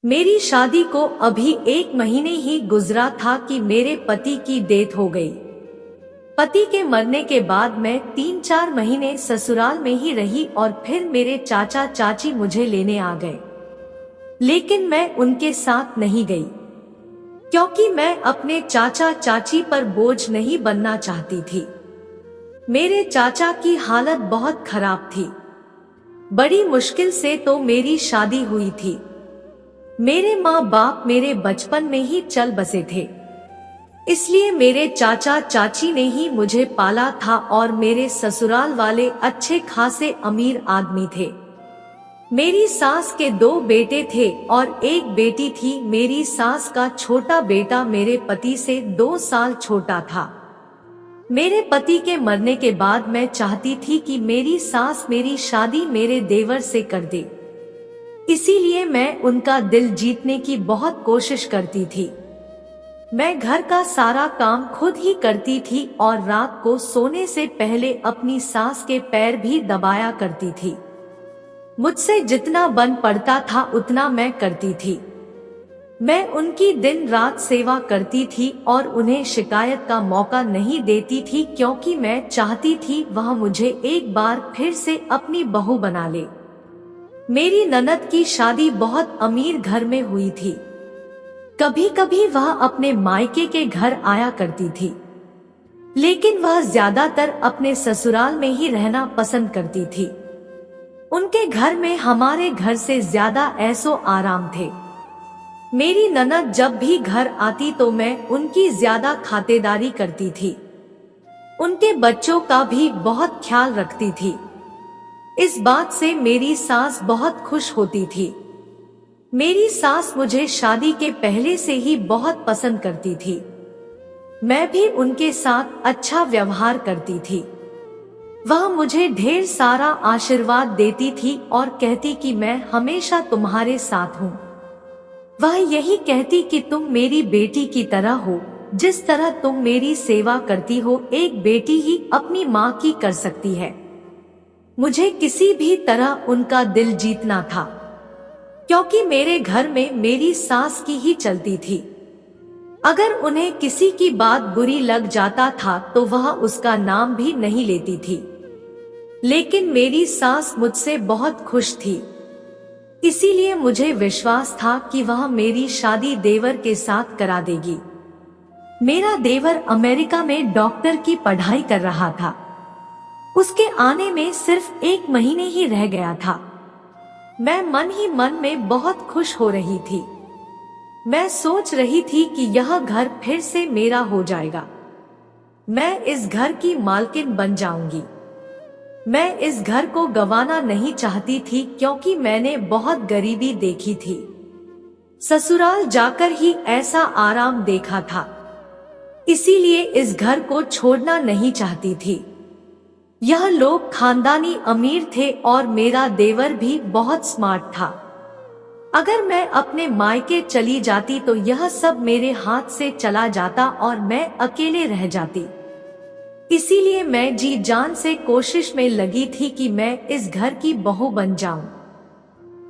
मेरी शादी को अभी 1 महीने ही गुजरा था कि मेरे पति की डेथ हो गई। पति के मरने के बाद मैं 3-4 महीने ससुराल में ही रही और फिर मेरे चाचा चाची मुझे लेने आ गए, लेकिन मैं उनके साथ नहीं गई क्योंकि मैं अपने चाचा चाची पर बोझ नहीं बनना चाहती थी। मेरे चाचा की हालत बहुत खराब थी। बड़ी मुश्किल से तो मेरी शादी हुई थी। मेरे माँ बाप मेरे बचपन में ही चल बसे थे, इसलिए मेरे चाचा चाची ने ही मुझे पाला था और मेरे ससुराल वाले अच्छे खासे अमीर आदमी थे। मेरी सास के 2 बेटे थे और 1 बेटी थी। मेरी सास का छोटा बेटा मेरे पति से 2 साल छोटा था। मेरे पति के मरने के बाद मैं चाहती थी कि मेरी सास मेरी शादी मेरे देवर से कर दे, इसीलिए मैं उनका दिल जीतने की बहुत कोशिश करती थी। मैं घर का सारा काम खुद ही करती थी और रात को सोने से पहले अपनी सास के पैर भी दबाया करती थी। मुझसे जितना बन पड़ता था उतना मैं करती थी। मैं उनकी दिन रात सेवा करती थी और उन्हें शिकायत का मौका नहीं देती थी, क्योंकि मैं चाहती थी वह मुझे एक बार फिर से अपनी बहू बना ले। मेरी ननद की शादी बहुत अमीर घर में हुई थी। कभी कभी वह अपने मायके के घर आया करती थी, लेकिन वह ज्यादातर अपने ससुराल में ही रहना पसंद करती थी। उनके घर में हमारे घर से ज्यादा ऐसो आराम थे। मेरी ननद जब भी घर आती तो मैं उनकी ज्यादा खातिरदारी करती थी। उनके बच्चों का भी बहुत ख्याल रखती थी। इस बात से मेरी सास बहुत खुश होती थी। मेरी सास मुझे शादी के पहले से ही बहुत पसंद करती थी। मैं भी उनके साथ अच्छा व्यवहार करती थी। वह मुझे ढेर सारा आशीर्वाद देती थी और कहती कि मैं हमेशा तुम्हारे साथ हूँ। वह यही कहती कि तुम मेरी बेटी की तरह हो। जिस तरह तुम मेरी सेवा करती हो, एक बेटी ही अपनी माँ की कर सकती है। मुझे किसी भी तरह उनका दिल जीतना था, क्योंकि मेरे घर में मेरी सास की ही चलती थी। अगर उन्हें किसी की बात बुरी लग जाता था तो वह उसका नाम भी नहीं लेती थी। लेकिन मेरी सास मुझसे बहुत खुश थी, इसीलिए मुझे विश्वास था कि वह मेरी शादी देवर के साथ करा देगी। मेरा देवर अमेरिका में डॉक्टर की पढ़ाई कर रहा था। उसके आने में सिर्फ 1 महीने ही रह गया था। मैं मन ही मन में बहुत खुश हो रही थी। मैं सोच रही थी कि यह घर फिर से मेरा हो जाएगा। मैं इस घर की मालकिन बन जाऊंगी। मैं इस घर को गंवाना नहीं चाहती थी, क्योंकि मैंने बहुत गरीबी देखी थी। ससुराल जाकर ही ऐसा आराम देखा था, इसीलिए इस घर को छोड़ना नहीं चाहती थी। यह लोग खानदानी अमीर थे और मेरा देवर भी बहुत स्मार्ट था। अगर मैं अपने मायके चली जाती तो यह सब मेरे हाथ से चला जाता और मैं अकेले रह जाती। इसीलिए मैं जी जान से कोशिश में लगी थी कि मैं इस घर की बहू बन जाऊं।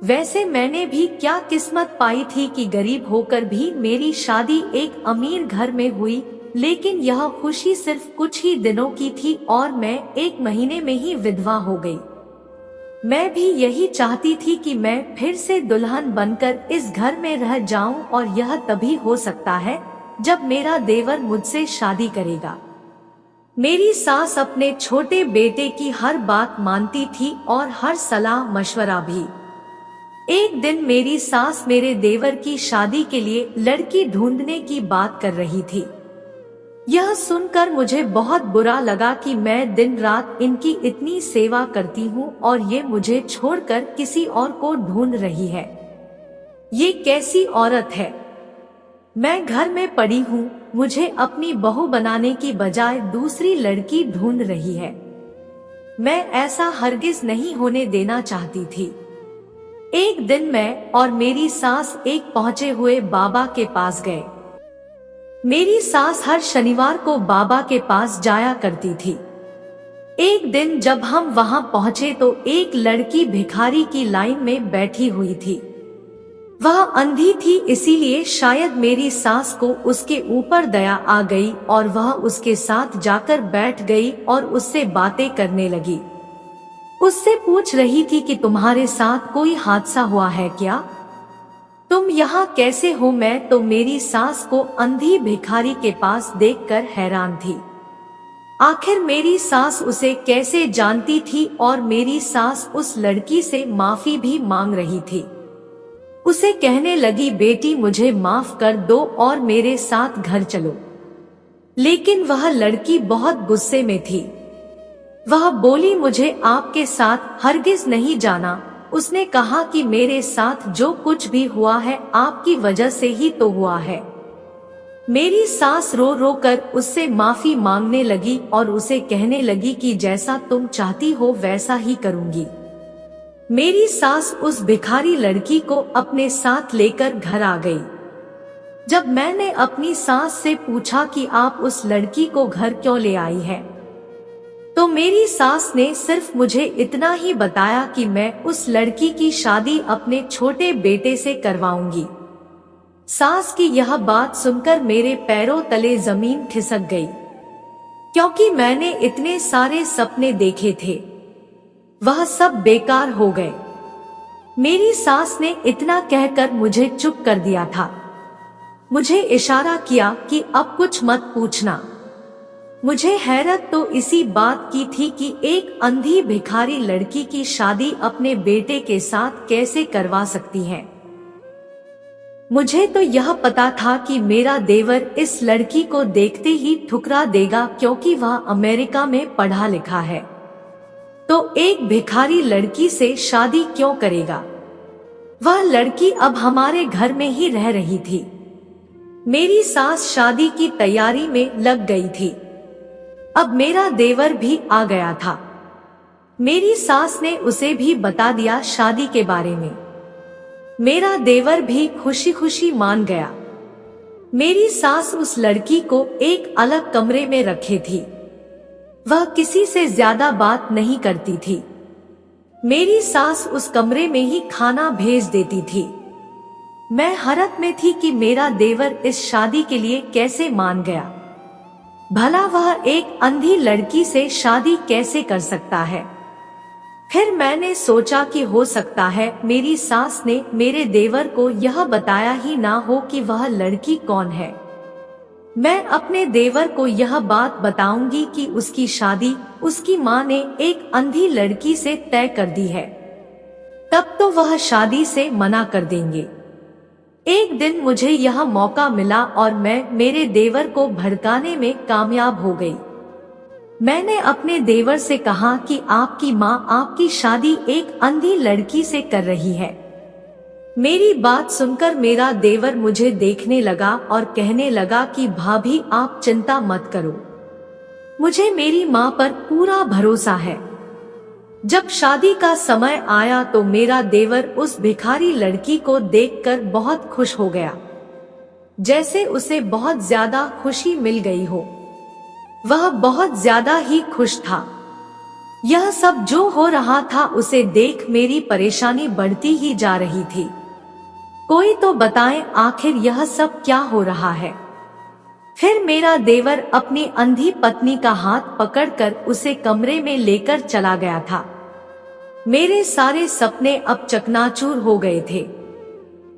वैसे मैंने भी क्या किस्मत पाई थी कि गरीब होकर भी मेरी शादी एक अमीर घर में हुई। लेकिन यह खुशी सिर्फ कुछ ही दिनों की थी और मैं 1 महीने में ही विधवा हो गई। मैं भी यही चाहती थी कि मैं फिर से दुल्हन बनकर इस घर में रह जाऊं, और यह तभी हो सकता है जब मेरा देवर मुझसे शादी करेगा। मेरी सास अपने छोटे बेटे की हर बात मानती थी और हर सलाह मशवरा भी। एक दिन मेरी सास मेरे देवर की शादी के लिए लड़की ढूंढने की बात कर रही थी। यह सुनकर मुझे बहुत बुरा लगा कि मैं दिन रात इनकी इतनी सेवा करती हूँ और ये मुझे छोड़कर किसी और को ढूंढ रही है। ये कैसी औरत है? मैं घर में पड़ी हूँ, मुझे अपनी बहू बनाने की बजाय दूसरी लड़की ढूंढ रही है। मैं ऐसा हरगिज नहीं होने देना चाहती थी। एक दिन मैं और मेरी सास एक पहुंचे हुए बाबा के पास गए। मेरी सास हर शनिवार को बाबा के पास जाया करती थी। एक दिन जब हम वहां पहुंचे तो एक लड़की भिखारी की लाइन में बैठी हुई थी। वह अंधी थी, इसीलिए शायद मेरी सास को उसके ऊपर दया आ गई और वह उसके साथ जाकर बैठ गई और उससे बातें करने लगी। उससे पूछ रही थी कि तुम्हारे साथ कोई हादसा हुआ है क्या? तुम यहाँ कैसे हो? मैं तो मेरी सास को अंधी भिखारी के पास देखकर हैरान थी। आखिर मेरी सास उसे कैसे जानती थी और मेरी सास उस लड़की से माफी भी मांग रही थी। उसे कहने लगी, बेटी मुझे माफ कर दो और मेरे साथ घर चलो। लेकिन वह लड़की बहुत गुस्से में थी। वह बोली, मुझे आपके साथ हरगिज नहीं जाना। उसने कहा कि मेरे साथ जो कुछ भी हुआ है आपकी वजह से ही तो हुआ है। मेरी सास रो रो कर उससे माफी मांगने लगी और उसे कहने लगी कि जैसा तुम चाहती हो वैसा ही करूंगी। मेरी सास उस भिखारी लड़की को अपने साथ लेकर घर आ गई। जब मैंने अपनी सास से पूछा कि आप उस लड़की को घर क्यों ले आई है, तो मेरी सास ने सिर्फ मुझे इतना ही बताया कि मैं उस लड़की की शादी अपने छोटे बेटे से करवाऊंगी। सास की यह बात सुनकर मेरे पैरों तले जमीन खिसक गई, क्योंकि मैंने इतने सारे सपने देखे थे, वह सब बेकार हो गए। मेरी सास ने इतना कहकर मुझे चुप कर दिया था। मुझे इशारा किया कि अब कुछ मत पूछना। मुझे हैरत तो इसी बात की थी कि एक अंधी भिखारी लड़की की शादी अपने बेटे के साथ कैसे करवा सकती है। मुझे तो यह पता था कि मेरा देवर इस लड़की को देखते ही ठुकरा देगा, क्योंकि वह अमेरिका में पढ़ा लिखा है, तो एक भिखारी लड़की से शादी क्यों करेगा। वह लड़की अब हमारे घर में ही रह रही थी। मेरी सास शादी की तैयारी में लग गई थी। अब मेरा देवर भी आ गया था। मेरी सास ने उसे भी बता दिया शादी के बारे में। मेरा देवर भी खुशी खुशी मान गया। मेरी सास उस लड़की को एक अलग कमरे में रखे थी। वह किसी से ज्यादा बात नहीं करती थी। मेरी सास उस कमरे में ही खाना भेज देती थी। मैं हैरत में थी कि मेरा देवर इस शादी के लिए कैसे मान गया। भला वह एक अंधी लड़की से शादी कैसे कर सकता है। फिर मैंने सोचा कि हो सकता है मेरी सास ने मेरे देवर को यह बताया ही ना हो कि वह लड़की कौन है। मैं अपने देवर को यह बात बताऊंगी कि उसकी शादी उसकी माँ ने एक अंधी लड़की से तय कर दी है, तब तो वह शादी से मना कर देंगे। एक दिन मुझे यह मौका मिला और मैं मेरे देवर को भड़काने में कामयाब हो गई। मैंने अपने देवर से कहा कि आपकी माँ आपकी शादी एक अंधी लड़की से कर रही है। मेरी बात सुनकर मेरा देवर मुझे देखने लगा और कहने लगा कि भाभी आप चिंता मत करो, मुझे मेरी माँ पर पूरा भरोसा है। जब शादी का समय आया तो मेरा देवर उस भिखारी लड़की को देखकर बहुत खुश हो गया, जैसे उसे बहुत ज्यादा खुशी मिल गई हो। वह बहुत ज्यादा ही खुश था। यह सब जो हो रहा था उसे देख मेरी परेशानी बढ़ती ही जा रही थी। कोई तो बताएं आखिर यह सब क्या हो रहा है। फिर मेरा देवर अपनी अंधी पत्नी का हाथ पकड़कर उसे कमरे में लेकर चला गया था। मेरे सारे सपने अब चकनाचूर हो गए थे।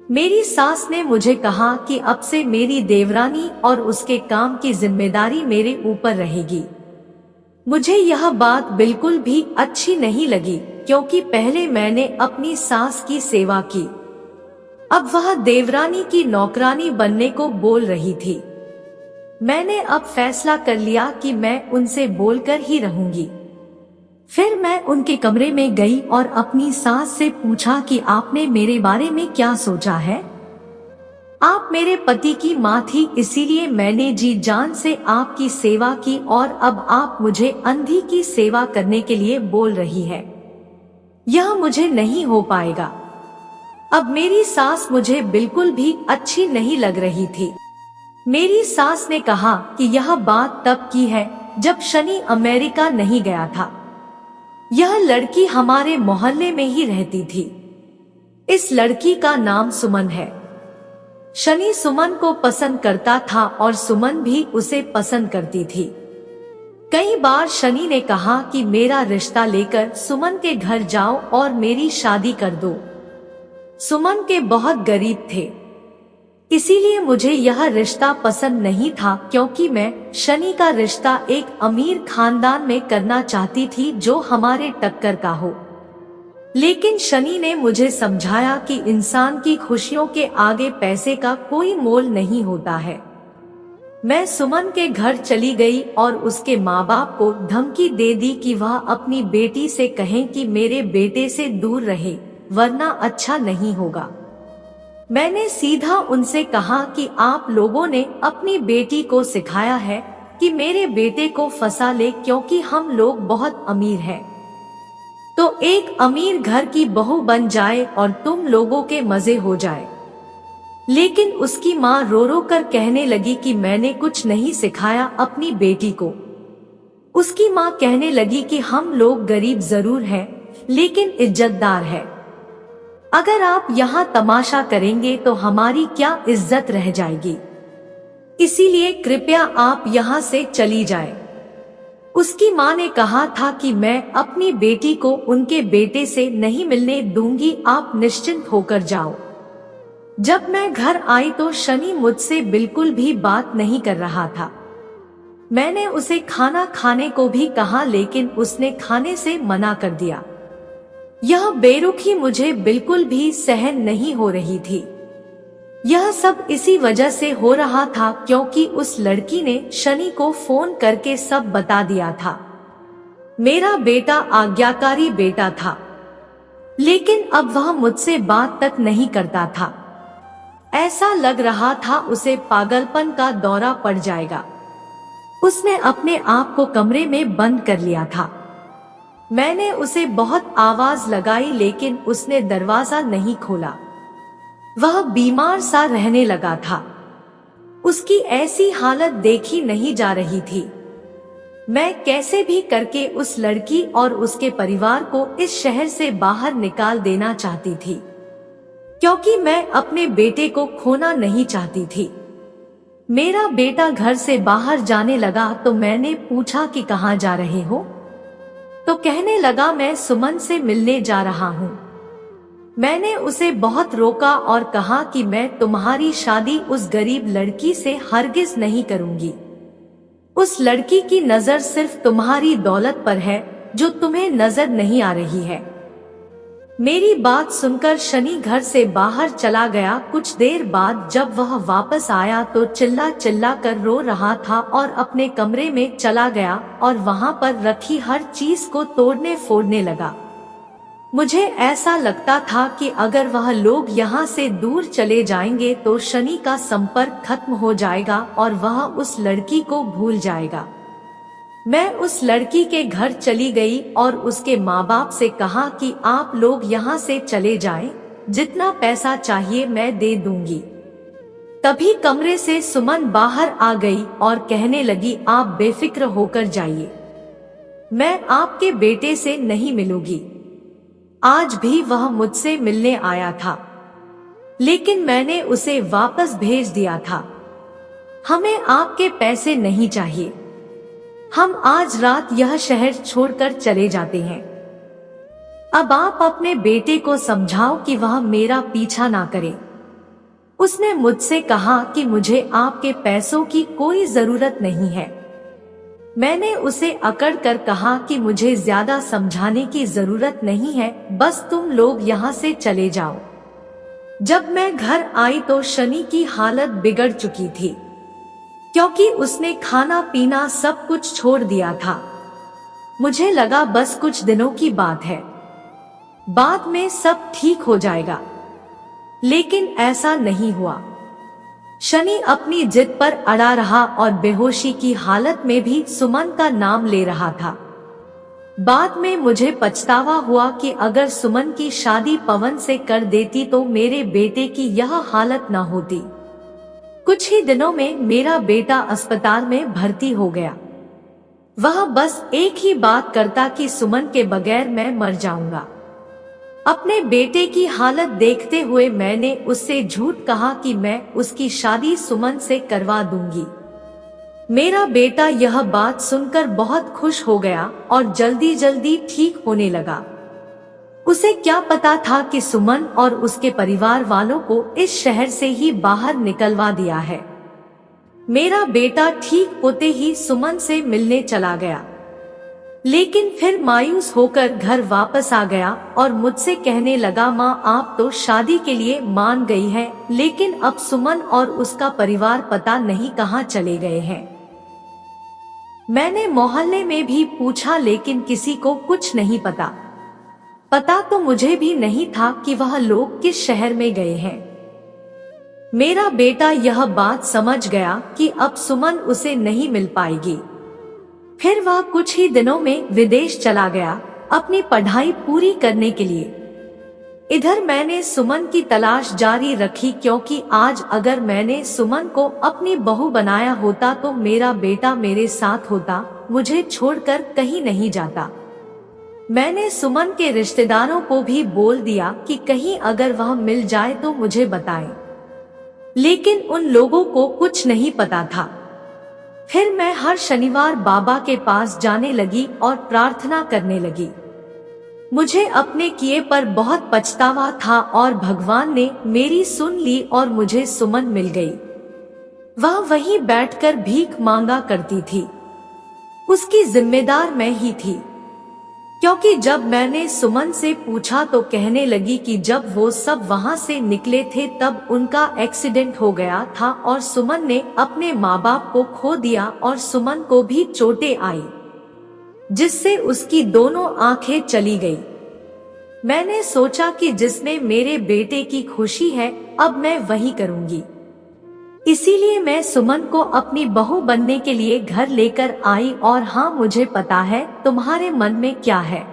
मेरी सास ने मुझे कहा कि अब से मेरी देवरानी और उसके काम की जिम्मेदारी मेरे ऊपर रहेगी। मुझे यह बात बिल्कुल भी अच्छी नहीं लगी, क्योंकि पहले मैंने अपनी सास की सेवा की, अब वह देवरानी की नौकरानी बनने को बोल रही थी। मैंने अब फैसला कर लिया कि मैं उनसे बोलकर ही रहूंगी। फिर मैं उनके कमरे में गई और अपनी सास से पूछा कि आपने मेरे बारे में क्या सोचा है। आप मेरे पति की माँ थी, इसीलिए मैंने जी जान से आपकी सेवा की, और अब आप मुझे अंधी की सेवा करने के लिए बोल रही है। यह मुझे नहीं हो पाएगा। अब मेरी सास मुझे बिल्कुल भी अच्छी नहीं लग रही थी। मेरी सास ने कहा कि यह बात तब की है जब शनि अमेरिका नहीं गया था। यह लड़की हमारे मोहल्ले में ही रहती थी, इस लड़की का नाम सुमन है। शनि सुमन को पसंद करता था और सुमन भी उसे पसंद करती थी। कई बार शनि ने कहा कि मेरा रिश्ता लेकर सुमन के घर जाओ और मेरी शादी कर दो। सुमन के बहुत गरीब थे, इसीलिए मुझे यह रिश्ता पसंद नहीं था, क्योंकि मैं शनि का रिश्ता एक अमीर खानदान में करना चाहती थी जो हमारे टक्कर का हो। लेकिन शनि ने मुझे समझाया कि इंसान की खुशियों के आगे पैसे का कोई मोल नहीं होता है। मैं सुमन के घर चली गई और उसके माँ बाप को धमकी दे दी कि वह अपनी बेटी से कहें कि मेरे बेटे से दूर रहे, वरना अच्छा नहीं होगा। मैंने सीधा उनसे कहा कि आप लोगों ने अपनी बेटी को सिखाया है कि मेरे बेटे को फंसा ले, क्योंकि हम लोग बहुत अमीर हैं। तो एक अमीर घर की बहू बन जाए और तुम लोगों के मजे हो जाए। लेकिन उसकी माँ रो रो कर कहने लगी कि मैंने कुछ नहीं सिखाया अपनी बेटी को। उसकी माँ कहने लगी कि हम लोग गरीब जरूर हैं, लेकिन इज्जतदार है। अगर आप यहाँ तमाशा करेंगे तो हमारी क्या इज्जत रह जाएगी, इसीलिए कृपया आप यहाँ से चली जाए। उसकी माँ ने कहा था कि मैं अपनी बेटी को उनके बेटे से नहीं मिलने दूंगी, आप निश्चिंत होकर जाओ। जब मैं घर आई तो शनि मुझसे बिल्कुल भी बात नहीं कर रहा था। मैंने उसे खाना खाने को भी कहा, लेकिन उसने खाने से मना कर दिया। यह बेरुखी मुझे बिल्कुल भी सहन नहीं हो रही थी। यह सब इसी वजह से हो रहा था क्योंकि उस लड़की ने शनि को फोन करके सब बता दिया था। मेरा बेटा आज्ञाकारी बेटा था, लेकिन अब वह मुझसे बात तक नहीं करता था। ऐसा लग रहा था उसे पागलपन का दौरा पड़ जाएगा। उसने अपने आप को कमरे में बंद कर लिया था। मैंने उसे बहुत आवाज लगाई, लेकिन उसने दरवाजा नहीं खोला। वह बीमार सा रहने लगा था। उसकी ऐसी हालत देखी नहीं जा रही थी। मैं कैसे भी करके उस लड़की और उसके परिवार को इस शहर से बाहर निकाल देना चाहती थी, क्योंकि मैं अपने बेटे को खोना नहीं चाहती थी। मेरा बेटा घर से बाहर जाने लगा तो मैंने पूछा कि कहाँ जा रहे हो? तो कहने लगा मैं सुमन से मिलने जा रहा हूँ। मैंने उसे बहुत रोका और कहा कि मैं तुम्हारी शादी उस गरीब लड़की से हरगिज नहीं करूंगी। उस लड़की की नजर सिर्फ तुम्हारी दौलत पर है, जो तुम्हें नजर नहीं आ रही है। मेरी बात सुनकर शनि घर से बाहर चला गया। कुछ देर बाद जब वह वापस आया तो चिल्ला चिल्ला कर रो रहा था और अपने कमरे में चला गया और वहां पर रखी हर चीज को तोड़ने फोड़ने लगा। मुझे ऐसा लगता था कि अगर वह लोग यहाँ से दूर चले जाएंगे तो शनि का संपर्क खत्म हो जाएगा और वह उस लड़की को भूल जाएगा। मैं उस लड़की के घर चली गई और उसके माँ बाप से कहा कि आप लोग यहाँ से चले जाएं, जितना पैसा चाहिए मैं दे दूंगी। तभी कमरे से सुमन बाहर आ गई और कहने लगी, आप बेफिक्र होकर जाइए, मैं आपके बेटे से नहीं मिलूंगी। आज भी वह मुझसे मिलने आया था, लेकिन मैंने उसे वापस भेज दिया था। हमें आपके पैसे नहीं चाहिए। हम आज रात यह शहर छोड़कर चले जाते हैं। अब आप अपने बेटे को समझाओ कि वह मेरा पीछा ना करे। उसने मुझसे कहा कि मुझे आपके पैसों की कोई जरूरत नहीं है। मैंने उसे अकड़ कर कहा कि मुझे ज्यादा समझाने की जरूरत नहीं है, बस तुम लोग यहाँ से चले जाओ। जब मैं घर आई तो शनि की हालत बिगड़ चुकी थी, क्योंकि उसने खाना पीना सब कुछ छोड़ दिया था। मुझे लगा बस कुछ दिनों की बात है, बाद में सब ठीक हो जाएगा, लेकिन ऐसा नहीं हुआ। शनि अपनी जिद पर अड़ा रहा और बेहोशी की हालत में भी सुमन का नाम ले रहा था। बाद में मुझे पछतावा हुआ कि अगर सुमन की शादी पवन से कर देती तो मेरे बेटे की यह हालत न होती। कुछ ही दिनों में मेरा बेटा अस्पताल में भर्ती हो गया। वह बस एक ही बात करता कि सुमन के बगैर मैं मर जाऊंगा। अपने बेटे की हालत देखते हुए मैंने उससे झूठ कहा कि मैं उसकी शादी सुमन से करवा दूंगी। मेरा बेटा यह बात सुनकर बहुत खुश हो गया और जल्दी जल्दी ठीक होने लगा। उसे क्या पता था कि सुमन और उसके परिवार वालों को इस शहर से ही बाहर निकलवा दिया है। मेरा बेटा ठीक होते ही सुमन से मिलने चला गया, लेकिन फिर मायूस होकर घर वापस आ गया और मुझसे कहने लगा, माँ आप तो शादी के लिए मान गई है, लेकिन अब सुमन और उसका परिवार पता नहीं कहाँ चले गए हैं। मैंने मोहल्ले में भी पूछा लेकिन किसी को कुछ नहीं पता तो मुझे भी नहीं था कि वह लोग किस शहर में गए हैं। मेरा बेटा यह बात समझ गया कि अब सुमन उसे नहीं मिल पाएगी। फिर वह कुछ ही दिनों में विदेश चला गया अपनी पढ़ाई पूरी करने के लिए। इधर मैंने सुमन की तलाश जारी रखी, क्योंकि आज अगर मैंने सुमन को अपनी बहू बनाया होता तो मेरा बेटा मेरे साथ होता, मुझे छोड़कर कहीं नहीं जाता। मैंने सुमन के रिश्तेदारों को भी बोल दिया कि कहीं अगर वह मिल जाए तो मुझे बताएं, लेकिन उन लोगों को कुछ नहीं पता था। फिर मैं हर शनिवार बाबा के पास जाने लगी और प्रार्थना करने लगी। मुझे अपने किए पर बहुत पछतावा था और भगवान ने मेरी सुन ली और मुझे सुमन मिल गई। वह वहीं बैठकर भीख मांगा करती थी। उसकी जिम्मेदार मैं ही थी, क्योंकि जब मैंने सुमन से पूछा तो कहने लगी कि जब वो सब वहां से निकले थे तब उनका एक्सीडेंट हो गया था और सुमन ने अपने माँ बाप को खो दिया और सुमन को भी चोटें आई, जिससे उसकी दोनों आंखें चली गई। मैंने सोचा कि जिसमें मेरे बेटे की खुशी है अब मैं वही करूंगी। इसीलिए मैं सुमन को अपनी बहू बनने के लिए घर लेकर आई। और हाँ, मुझे पता है तुम्हारे मन में क्या है।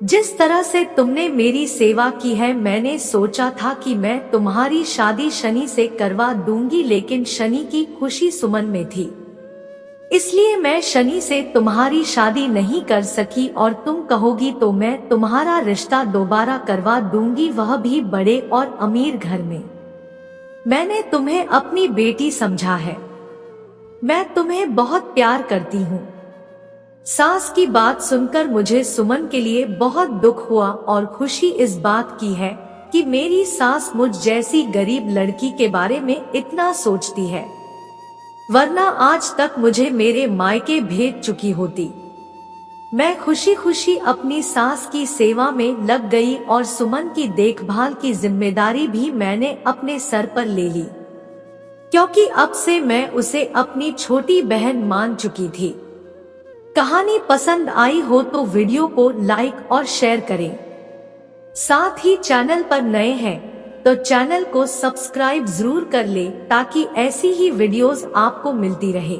जिस तरह से तुमने मेरी सेवा की है, मैंने सोचा था कि मैं तुम्हारी शादी शनि से करवा दूंगी, लेकिन शनि की खुशी सुमन में थी, इसलिए मैं शनि से तुम्हारी शादी नहीं कर सकी। और तुम कहोगी तो मैं तुम्हारा रिश्ता दोबारा करवा दूंगी, वह भी बड़े और अमीर घर में। मैंने तुम्हें अपनी बेटी समझा है, मैं तुम्हें बहुत प्यार करती हूँ। सास की बात सुनकर मुझे सुमन के लिए बहुत दुख हुआ और खुशी इस बात की है कि मेरी सास मुझ जैसी गरीब लड़की के बारे में इतना सोचती है, वरना आज तक मुझे मेरे मायके भेज चुकी होती। मैं खुशी खुशी अपनी सास की सेवा में लग गई और सुमन की देखभाल की जिम्मेदारी भी मैंने अपने सर पर ले ली, क्योंकि अब से मैं उसे अपनी छोटी बहन मान चुकी थी। कहानी पसंद आई हो तो वीडियो को लाइक और शेयर करें। साथ ही चैनल पर नए हैं तो चैनल को सब्सक्राइब जरूर कर ले, ताकि ऐसी ही वीडियोस आपको मिलती रहे।